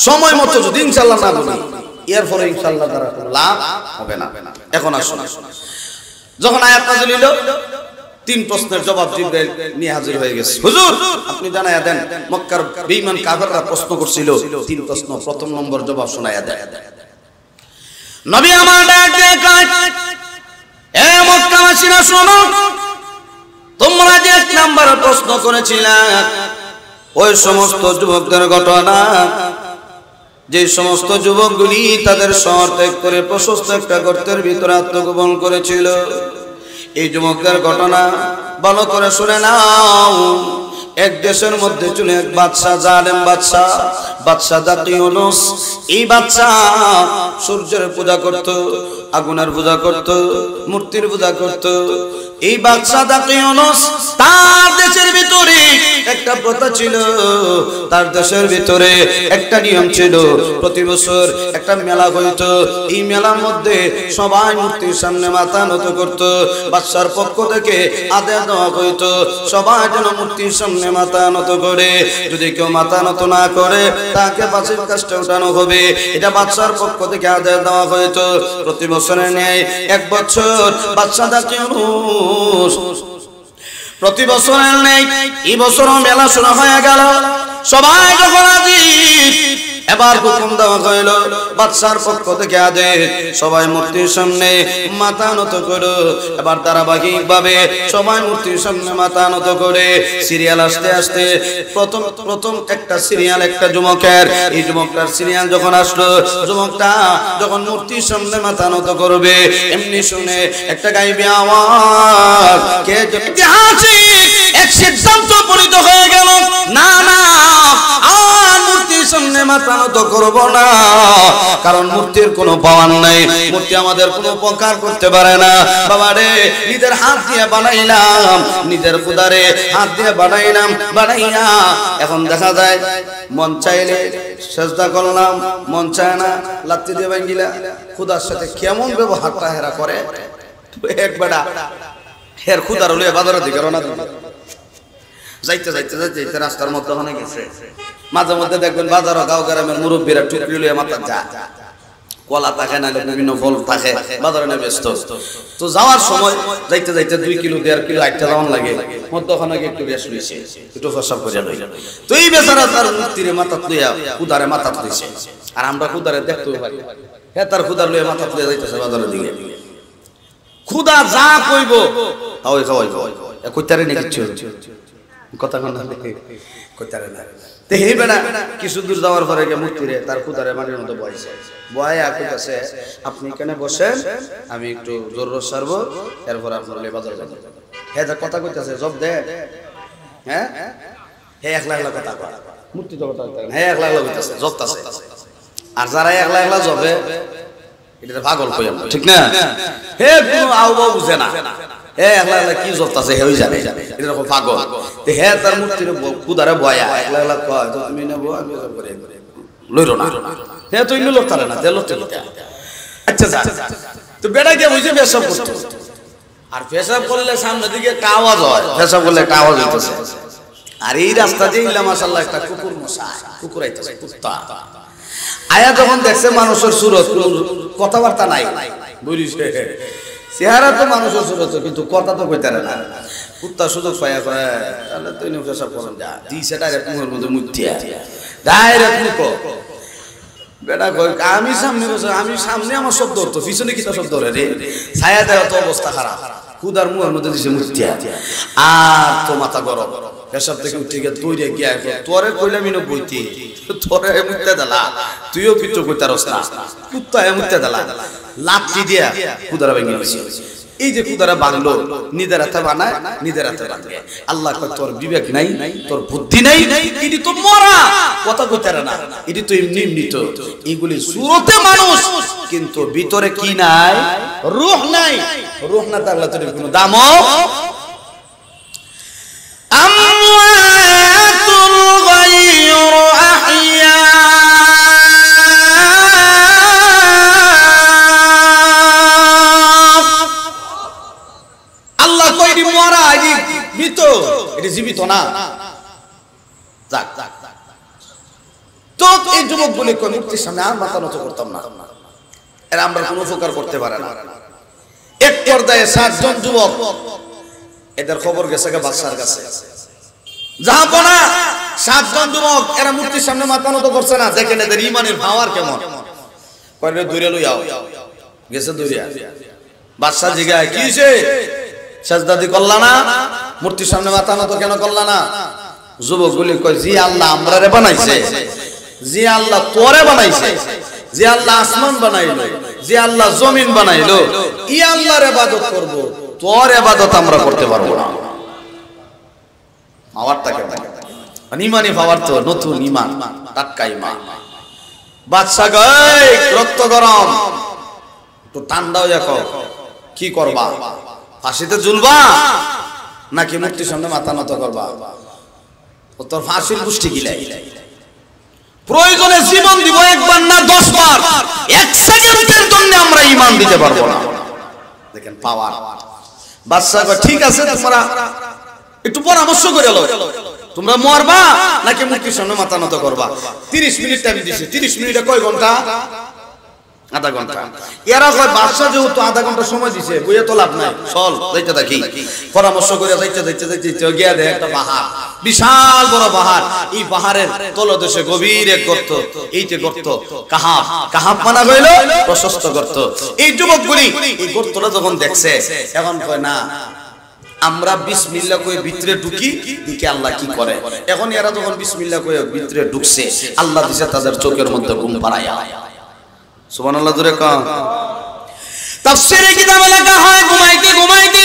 সময় মতো যদি ইনশাআল্লাহ না বলি এরপরে ইনশাআল্লাহ দ্বারা কোনো লাভ হবে না। এখন আসুন, যখন আয়াত নাযিল হলো 3 প্রশ্নের জবাব জিবরাইল নিয়ে হাজির হয়ে গেছে। হুজুর আপনি জানায়া দেন, মক্কার বেঈমান কাফেররা প্রশ্ন করছিল, 3 প্রশ্ন, প্রথম নম্বর জবাব শোনায়া দেন। নবী আমার ডাক দিয়ে কয়, এ মক্কাবাসীরা শোনো, তোমরা যে 1 নাম্বার প্রশ্ন করেছিলে ওই সমস্ত যুবকদের ঘটনা, যে সমস্ত যুবকগুলি তাদের শহর ত্যাগ করে প্রশস্ত একটা গর্তের ভিতরে আত্মগোপন করেছিল, এই যুবকদের ঘটনা ভালো করে শুনে নাও। এক দেশের মধ্যে ছিল এক বাদশা, জালেম বাদশা দাকিউনুস। এই বাদশা সূর্যের পূজা করত, আগুনের পূজা করত, মূর্তির পূজা করত। এই বাদশা দাকিউনুস তার দেশের ভিতরে একটা প্রথা ছিল, তার দেশের ভিতরে একটা নিয়ম ছিল। প্রতি বছর একটা মেলা হইত, এই মেলার মধ্যে সবাই মূর্তির সামনে মাথা নত করত। বাদশার পক্ষ থেকে আদেশ দেওয়া হইত সবাই যেন মূর্তির সামনে মাথা নত করে, যদি কেউ মাথা নত না করে তাকে ফাঁসির কাস্টে উঠানো হবে। এটা বাদশার পক্ষ থেকে আদেশ দেওয়া হইত। প্রতি বছরের ন্যায় এক বছর বাদশা দাকিউনুস প্রতি বছরের নেই, এই বছরও মেলা শুরু হয়ে গেল। সবাই যখন হাজির, এবার হুকুম দেওয়া হইল বাদশার পক্ষ থেকে আদেশ, সবাই মূর্তির সামনে মাথা নত করো। এবার ধারাবাহিক ভাবে সবাই মূর্তির সামনে মাথা নত করে সিরিয়াল আসতে আসতে প্রথম একটা সিরিয়াল একটা যুবকের, এই যুবকটার সিরিয়াল যখন আসলো, যুবকটা যখন মূর্তির সামনে মাথা নত করবে, এমনি শুনে একটা গাইবে আওয়াজ, কে এক সিদ্ধান্ত উপনীত হয়ে গেল, না না আর মূর্তির সামনে মাথা নত করব না, কারণ মূর্তির কোনো পাওয়ার নাই, মূর্তি আমাদের কোনো উপকার করতে পারে না। বাবা রে, নিজের হাত দিয়ে বানাইলাম, নিজের খুদারে হাত দিয়ে বানাইয়া এখন দেখা যায় মন চাইলে সেজদা করলাম, মন চায় না লাত্তি দিয়ে ভাঙ্গিলা। খুদার সাথে কেমন ব্যবহারটা হেরা করে। একবার হের খুদার হলে বাজারের দিকে রওনা দিল, যাইতে যাইতে যাইতে রাস্তার মধ্যে ওখানে গেছে। মাঝে মধ্যে দেখবেন বাজারও গাঁও গ্রামের মুরব্বীরা টুকরি লইয়া মাথা যা কলা থাকে না বিভিন্ন ফল থাকে বাজারে না ব্যস্ত। তো যাওয়ার সময় যাইতে যাইতে 2 কিলো 1.5 কিলো আইটা যাওয়ার লাগে, মধ্যে ওখানে একটু রেস্ট লইছে, একটু প্রসাব করে লইল। তো এই বেচারা তার মূর্তিরে মাথা লইয়া খুদারে মাথা তুইছে, আর আমরা খুদারে দেখতে পারি, হ্যাঁ তার খুদার লইয়া মাথা তুলে যাইতেছে বাজারের দিকে। খুদা যা কইব তাই খাওয়াইব, কইতারে নি কিছু কথা কথা কইতারে না। তে হে বেটা কিছু দূর যাওয়ার পরে গিয়ে মূর্তিরে তার খুদারে মাটির মধ্যে বসাইছে, বয়া কইতাছে আপনি এখানে বসেন, আমি একটু জোর সারবো, এরপর আপনার বাজারে যাব। হে যা কথা কইতাছে জব দে, হ্যাঁ হে একলা একলা কথা কয়, মূর্তি তো কথা কয়, হে একলা একলা কইতাছে জবতাছে। আর যারা একলা একলা জবে এটা পাগল কই আমরা, ঠিক না? হে কোনো আউবা বুঝে না, হে একলা একলা কি জবতাছে হে জানে, এটা রকম পাগল। তে হে তার মূর্তির খুদারে বয়া একলা একলা কয়, তো তুমি নেবো আমি জব করে লইরো না, হে তুই লোক তারে না তে লোক তে। আচ্ছা যা, তো বেটা গিয়ে বুঝে পেশাব করতে, আর পেশাব করলে সামনে দিকে একটা আওয়াজ হয়, পেশাব করলে একটা আওয়াজ হইতেছে। আর এই রাস্তা দিয়ে ইল্লা মাশাআল্লাহ একটা কুকুর মশাই, কুকুর আইতেছে, কুত্তা আয়া যখন দেখছে মানুষের সুরত, কথাবার্তা নাই, বুঝিছে চেহারা তো মানুষের সুরত কিন্তু কথা তো কইতে না। কুত্তা সুযোগ পাইয়া কয় তাহলে তুই নে পেশাব করন যা, দিছে ডাইরেক্ট মুখের মধ্যে মুতিয়া, ডাইরেক্ট মুখ। বেটা কই আমি সামনে বসে, আমি সামনে আমার শব্দ হতো, পিছনে কি শব্দ রে, ছায়া দেওয়া তো অবস্থা খারাপ। খুদার মুখের মধ্যে দিছে মুতিয়া, আর তো মাথা গরম, পেশাব থেকে উঠে গিয়ে দৌড়ে গিয়া তোরে কইলাম ইনো বইতে, তোরে মুত্তে দিলা, তুইও কিছু কইতারস না, কুত্তা মুত্তে দিলা, লাঠি দিয়া খুদারা ভেঙে দিছে। এই যে খুদারা বাংলো নিজের হাতে বানায়, নিজের হাতে বাঁধে। আল্লাহ কয় তোর বিবেক নাই, তোর বুদ্ধি নাই, এটি তো মরা কথা কইতারে না, এটি তো এমনি এমনি। তো এইগুলি সুরতে মানুষ, কিন্তু ভিতরে কি নাই? রূহ নাই। রূহ না থাকলে তোর কোনো দামও আমওয়াতুল গায়রু আহইয়া মূর্তির সামনে আর মাথা নত করতাম না, এরা আমরা কোনো উপকার করতে পারে না। এক পর্যায়ে 7 জন যুবক, এদের খবর গেছে বাদশার কাছে, জাহাপনা 7 জন যুবক এরা মূর্তির সামনে মাথা নত করছে না, দেখেন এদের ইমানের পাওয়ার কেমন। কইরে দূরে লই আও, গেছে দূরে। বাদশা জিগায় কি হইছে, সাজদাদি করলা না, মূর্তির সামনে মাথা নত কেন করলা না? যুবকগুলি কয় জি আল্লাহ আমরারে বানাইছে, জি আল্লাহ তোরে বানাইছে, যে আল্লাহ আসমান বানাইলো, যে আল্লাহ জমিন বানাইলো, ই আল্লাহর ইবাদত করব, তোর ইবাদত আমরা করতে পারবো না। পাওয়ারটা কেমন, মানে ইমানি পাওয়ার তো নতুন ইমান, টাটকা ইমান। বাদশা কয় রক্ত গরম, একটু ঠান্ডা হয়ে যাও, কি করবা, ফাঁসিতে ঝুলবা নাকি মূর্তির সামনে মাথা নত করবা? ও তোর ফাঁসির গোষ্ঠী গিলাই, প্রয়োজনে জীবন দিব, একবার না 10 বার, 1 সেকেন্ডের জন্য আমরা ঈমান দিতে পারবো না। দেখেন পাওয়ার। বাদশা কয় ঠিক আছে, তোমরা একটু পরামর্শ করে লও, তোমরা মরবা নাকি মূর্তির সামনে মাথা নত করবা? 30 মিনিট টাইম দিছে। 30 মিনিটে কয় ঘন্টা? আধা ঘন্টা। এরা কয় বাদশা যেহেতু আধা ঘন্টা সময় দিছে, বইয়ে তো লাভ নাই, চল যাইতে থাকি। পরামর্শ করে যাইতে গিয়া দেখে একটা পাহাড়, বিশাল বড় পাহাড়। এই পাহাড়ের তলদেশে গভীর এক গর্ত, এই যে গর্ত কাহাব মানা হইল প্রশস্ত গর্ত। এই যুবকগুলি এই গর্তটা যখন দেখছে, এখন কয় না আমরা বিসমিল্লাহ কয়ে ভিতরে ঢুকি, দেখি আল্লাহ কি করে। এখন এরা যখন বিসমিল্লাহ কয়ে ভিতরে ঢুকছে, আল্লাহ দিছে তাদের চোখের মধ্যে ঘুম পাড়াইয়া। সুবহানাল্লাহ জোরে কও। তাফসীরে কিতাবে লেখা হয় ঘুমাইতে ঘুমাইতে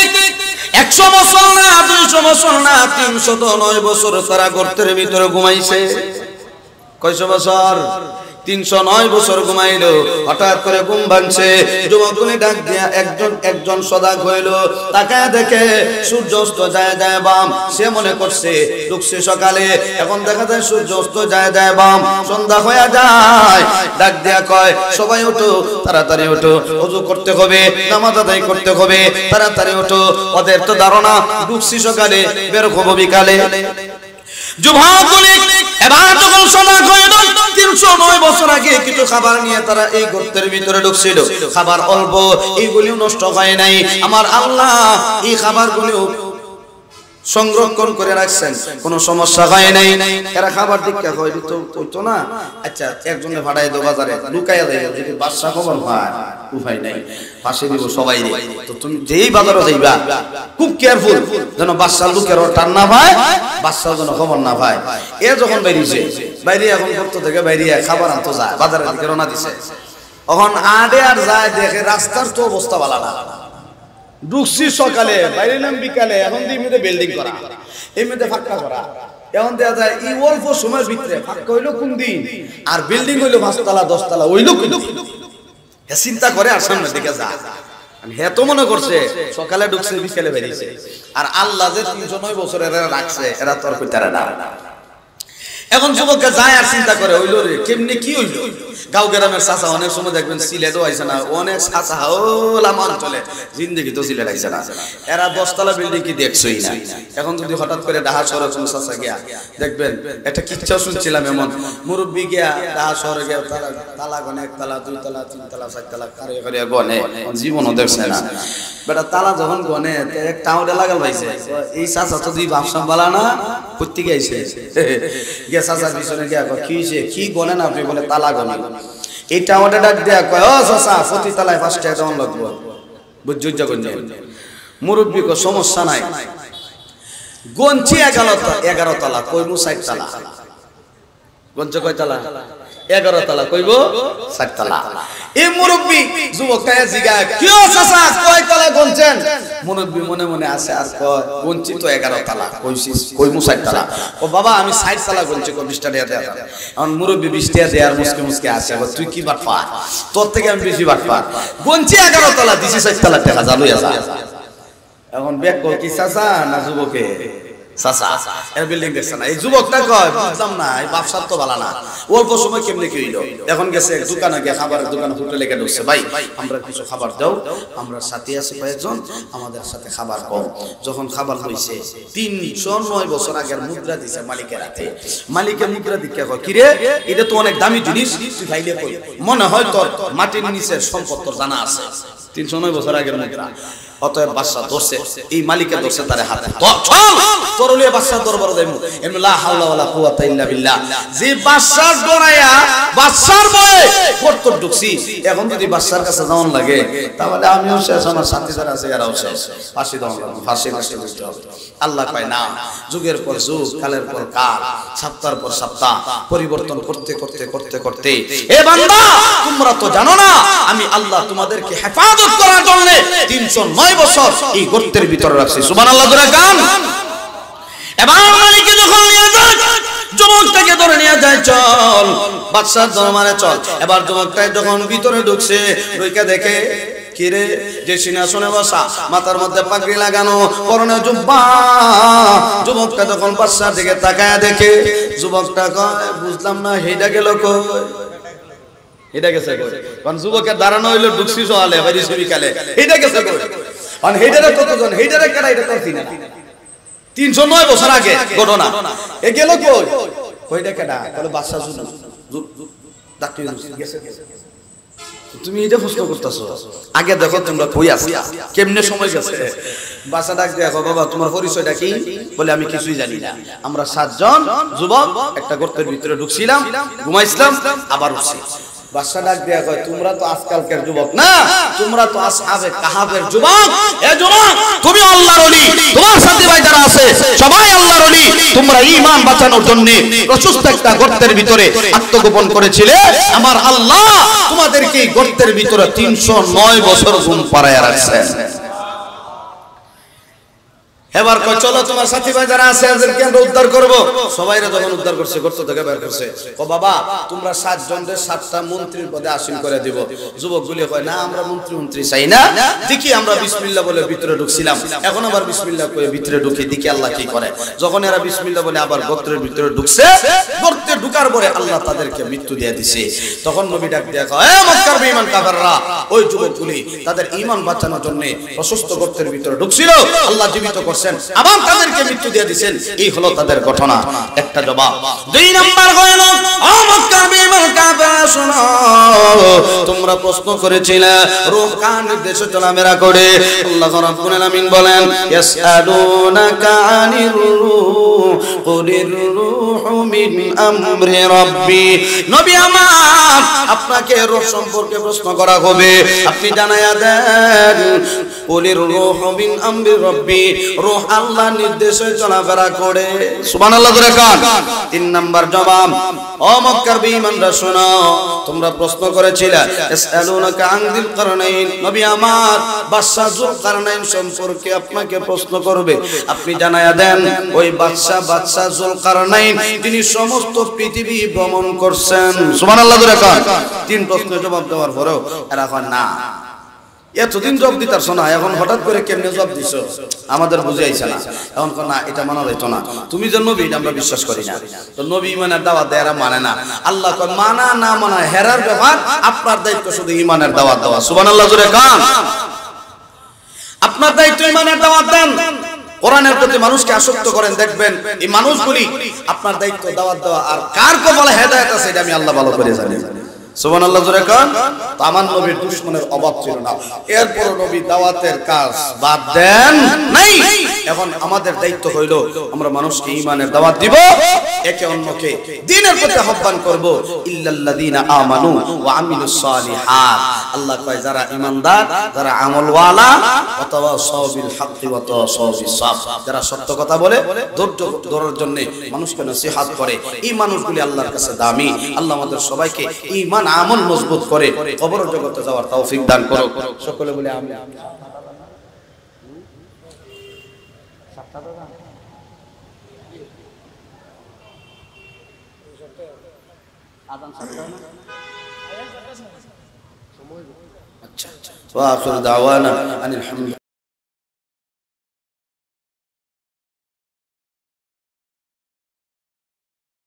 100 বছর না 200 বছর না 309 বছর তারা গর্তের ভিতরে ঘুমাইছে। কয়শো বছর? 309 বছর ঘুমাইলো। হঠাৎ করে ঘুম ভাঙছে, যুবকগুলি ডাক দিয়া একজন সজাগ হইল, তাকায় দেখে সূর্য অস্ত যায় বাম। সে মনে করছে ঢুকছে সকালে, এখন দেখা যায় সূর্য অস্ত যায় বাম, সন্ধ্যা হয়ে যায়। ডাক দিয়া কয় সবাই ওঠো, তাড়াতাড়ি ওঠো, ওযু করতে হবে, নামাজ আদায় করতে হবে, তাড়াতাড়ি ওঠো। ওদের তো ধারণা ঢুকছি সকালে, বের হবো বিকালে। যুবকগুলি এবার যখন সজাগ হয়ে গেল, 309 বছর আগে কিছু খাবার নিয়ে তারা এই গর্তের ভিতরে ঢুকছিল। খাবার অল্প, এইগুলিও নষ্ট হয় নাই। আমার আল্লাহ এই খাবারগুলিও সংরক্ষণ করে রাখছেন, কোনো সমস্যা হয় নাই। এরা খাবার দীক্ষা হইতো না। আচ্ছা একজনে ভাড়াই দো বাজারে, লুকাইয়া দেয়, যদি বাদশা খবর পায় উপায় নাই, পাশে দিব সবাই। তো তুমি যেই বাজারে যাইবা খুব কেয়ারফুল, যেন বাদশা লুকের টান না পায়, বাদশা যেন খবর না পায়। এ যখন বাইরেছে, বাইরে এখন করতে থেকে বাইরে খাবার আনতো যায়, বাজারের দিকে রওনা দিছে। এখন আডে আর যায়, দেখে রাস্তার তো অবস্থা ভালো না। ঢুকছি সকালে, বাইরে নাম বিকালে, এখন দুই মিনিটে বিল্ডিং করা, এই মিনিটে ফাঁকা করা। এখন দেখা যায় এই অল্প সময়ের ভিতরে ফাঁকা হইলো কোন দিন, আর বিল্ডিং হইলো 5 তলা 10 তলা হইলো কোন দিন। চিন্তা করে আর সামনে দিকে যায়। হে তো মনে করছে সকালে ঢুকছে বিকালে বেরিয়েছে, আর আল্লাহ যে 309 বছর এরা রাখছে, এরা তো আর কইতারে না। এখন যুবককে যায় আর চিন্তা করে হইলো রে কেমনে কি হইলো। গাঁও গ্রামের চাচা অনেক সময় দেখবেন সিলেটও আইছে না, অনেক চাচা ওলাম অঞ্চলে জিন্দগি তো সিলেট আইছে না, এরা 10 তলা বিল্ডিং কি দেখছই না। এখন যদি হঠাৎ করে ঢাকা শহরে কোন চাচা গিয়া দেখবেন, একটা কিচ্ছা শুনছিলাম, এমন মুরব্বী গিয়া ঢাকা শহরে গিয়া তালা গনে 1 তলা 2 তলা 3 তলা 4 তলা কারে করে গনে, জীবনও দেখছে না। বেটা তালা যখন গনে এক টাউনে লাগাল পাইছে, এই চাচা তো দুই বাপসাম বালা না করতে গেছে গিয়া চাচার পিছনে গিয়া কি হইছে, কি গনে না আপনি? বলে তালা গনে। এই টাউনে ডাক দেয়া কয় ও চাচা প্রতি তালায় 5 টাকা দেওয়ান লাগবো, বুঝুজ গঞ্জে। মুরব্বী কো সমস্যা নাই, গঞ্চি 11 তলা, কইমু 60 তলা। গঞ্জ কয় তলা? 11 তলা, কইব 60 তলা। এই মুরব্বী যুবকটায় জিগায় কি ও চাচা কয় তলা গঞ্চেন? মুরব্বী মনে মনে আছে আর কয় গঞ্চি তো 11 তলা, কইছিস কইমু 60 তলা। ও বাবা আমি 60 তলা গঞ্চি, কো 20 টাকা দেয়া। এখন মুরব্বী 20 টাকা দেয়া আর মুসকে মুসকে আসে, তুই কি বাট পা, তোর থেকে আমি বেশি বাট পা। গঞ্চি 11 তলা দিছি 60 তলা টাকা জালুই আছে। এখন ব্যাক কল কি চাচা না যুবকে? চাচা এর বিল্ডিং দেখছ না, এই যুবকটা কয় বুঝলাম না এই ব্যবসার তো ভালো না, অল্প সময় কেমনে কি হইলো, এখন গেছে এক দোকানে গিয়ে খাবারের দোকানে হোটেলে গিয়ে ঢুকছে, ভাই আমরা কিছু খাবার দাও, আমরা সাথে আছি কয়েকজন, আমাদের সাথে খাবার কম। যখন খাবার হইছে 309 বছর আগের মুদ্রা দিছে মালিকের হাতে, মালিকের মুদ্রা দিকে কয় কিরে এটা তো অনেক দামি জিনিস, তুই খাইলে কই মনে হয় তোর মাটির নিচে সম্পদ তোর জানা আছে, 309 বছর আগের মুদ্রা। অতএব বাদশা ধরছে, এই মালিকের ধরছে তার হাতে, তরলিয়ে বাদশা দরবার দেবো, এমন লা হাওলা ওয়ালা কুওয়াতা ইল্লা বিল্লাহ। যে বাদশা ডরায়া বাদশার ভয়ে করতে ঢুকছি, এখন যদি বাদশার কাছে যাওয়ার লাগে তাহলে আমিও শেষ, আমার সাথী যারা আছে এরাও শেষ, ফাঁসি দেওয়া লাগবে, ফাঁসি দিতে হবে। আল্লাহ কয় না, যুগের পর যুগ, কালের পর কাল, সপ্তাহের পর সপ্তাহ পরিবর্তন করতে করতে করতে করতে, এ বান্দা তোমরা তো জানো না আমি আল্লাহ তোমাদেরকে হেফাজত করার জন্য 309 বছর এই গর্তের ভিতরে রাখছি। সুবহানাল্লাহ জোরে গান। এবার মালিকে যখন নিয়ে যায়, যুবকটাকে ধরে নিয়ে যায়, চল বাদশার দরবারে চল। এবার যুবকটা যখন ভিতরে ঢুকছে, ঢুকে দেখে কিরে যে সিংহাসনে বসা, মাথার মধ্যে পাগড়ি লাগানো, পরনে জুব্বা। যুবকটা যখন বাদশার দিকে তাকায় দেখে, যুবকটা কয় বুঝলাম না হেইটা গেল কই, এটা গেছে কই, কারণ যুবকের দাঁড়ানো হইলো ঢুকছি সকালে বাইরে বিকালে, এটা গেছে কই, কারণ হেইটারে কতজন, হেইটারে কেন এটা তো চিনে না, 309 বছর আগে ঘটনা, এ গেল কই, কইটা কেডা, বলে বাদশা ডাক্তার গেছে। তুমি এটা প্রশ্ন করতেছো, আগে দেখো তোমরা কই আছো, কেমনে সময় গেছে। বাদশা ডাক দেখো, বাবা তোমার পরিচয়টা কি, বলে আমি কিছুই জানি না, আমরা 7 জন যুবক একটা গর্তের ভিতরে ঢুকছিলাম, ঘুমাইছিলাম, আবার উঠছি। বাদশা ডাক দেয়া কয় তোমরা তো আজকালকার যুবক না, তোমরা তো আসহাবে কাহাফের যুবক। এ যুবক তুমি আল্লাহর ওলি, তোমার সাথে ভাই যারা আছে সবাই আল্লাহর ওলি, তোমরা ঈমান বাঁচানোর জন্য প্রশস্ত একটা গর্তের ভিতরে আত্মগোপন করেছিলে, আমার আল্লাহ তোমাদেরকে এই গর্তের ভিতরে 309 বছর ঘুম পাড়ায় রাখছেন। এবার কয় চলো তোমার সাথী ভাই যারা আছে এদেরকে আমরা উদ্ধার করব। সবাইরা যখন উদ্ধার করছে, গর্ত থেকে বের করছে, ও বাবা তোমরা 7 জনের 7টা মন্ত্রীর পদে আসীন করে দিব। যুবকগুলি কয় না আমরা মন্ত্রী চাই না, দেখি আমরা বিসমিল্লাহ বলে ভিতরে ঢুকছিলাম, এখন আবার বিসমিল্লাহ কয়ে ভিতরে ঢুকি, দেখি আল্লাহ কি করে। যখন এরা বিসমিল্লাহ বলে আবার গর্তের ভিতরে ঢুকছে, গর্তে ঢুকার পরে আল্লাহ তাদেরকে মৃত্যু দিয়ে দিছে। তখন নবী ডাক দিয়ে কয় এ মক্কার বেঈমান কাফেররা, ওই যুবকগুলি তাদের ঈমান বাঁচানোর জন্য প্রশস্ত গর্তের ভিতরে ঢুকছিল, আল্লাহ জীবিত করছে, আবার তাদেরকে মৃত্যু দিয়ে দিবেন, এই হলো তাদের ঘটনা। একটা জবাব। 2 নাম্বার হইল ও মক্কা বেঈমান কাফেররা শোনো, তোমরা প্রশ্ন করেছিলে রূহ কার নির্দেশে চলাফেরা করে। আল্লাহ রাব্বুল আলামিন বলেন ইয়াসআলুনাকা আনির রূহ কুলির রূহু মিন আমরি রাব্বি। নবী আমার আপনাকে রূহ সম্পর্কে প্রশ্ন করা হবে, আপনি জানায়া দেন কুলির রূহু মিন আমরি রাব্বি, রূহ আল্লাহর নির্দেশে চলাফেরা করে। সুবহানাল্লাহ জোরে কান। 3 নাম্বার জবাব, ও মক্কার বেঈমানরা শোনো, তোমরা প্রশ্ন করেছিলে ইয়াসআলুনাকা আন যিল কারনাইন, নবী আমার বাদশা যুলকারনাইন সম্পর্কে আপনাকে প্রশ্ন করবে, আপনি জানায়া দেন ওই বাদশা যুলকারনাইন তিনি সমস্ত পৃথিবী ভ্রমণ করছেন। সুবহানাল্লাহ জোরে কান। 3 প্রশ্নের জবাব দেওয়ার পরেও এরা কয় না, এতদিন জবাব দিতারছ না, এখন হঠাৎ করে কেমনে জবাব দিছো আমাদের বুঝে আইছে না, এখন না এটা মানা যাইতো না, তুমি যে নবী এটা আমরা বিশ্বাস করি না। তো নবী ইমানের দাওয়াত দেয় এরা মানে না। আল্লাহ কয় মানা না মানা হেরার ব্যাপার, আপনার দায়িত্ব শুধু ইমানের দাওয়াত দেওয়া। সুবহানাল্লাহ জোরে কান। আপনার দায়িত্ব ইমানের দাওয়াত দেন, কোরআনের প্রতি মানুষকে আসক্ত করেন, দেখবেন এই মানুষগুলি আপনার দায়িত্ব দাওয়াত দেওয়া। আর কার কপালে হেদায়েত আছে এটা আমি আল্লাহ ভালো করে জানি। সুবহানাল্লাহ জোরে কান। তো আমার নবীর দুশমনের অভাব ছিল না, এরপর নবী দাওয়াতের কাজ বাদ দেন নাই। এখন আমাদের দায়িত্ব হইল আমরা মানুষকে ঈমানের দাওয়াত দিব, একে অন্যকে দ্বীনের প্রতি আহ্বান করব। ইল্লাল্লাযীনা আমানু ওয়া আমিলুস সালিহাত, আল্লাহ কয় যারা ঈমানদার, যারা আমলওয়ালা, ওয়া তাওয়াসাউ বিল হাক্কি ওয়া তাওয়াসাউ বিস সাবর, যারা সত্য কথা বলে ধৈর্য ধরার জন্য মানুষকে নসিহত করে, এই মানুষগুলি আল্লাহর কাছে দামি। আল্লাহ আমাদের সবাইকে ঈমান আমল মজবুত করে কবর জগতে যাওয়ার তৌফিক দান করুক। সকলে বলে আমিন। আচ্ছা, ওয়া আখিরু দাওয়ানা আনিল হামদ।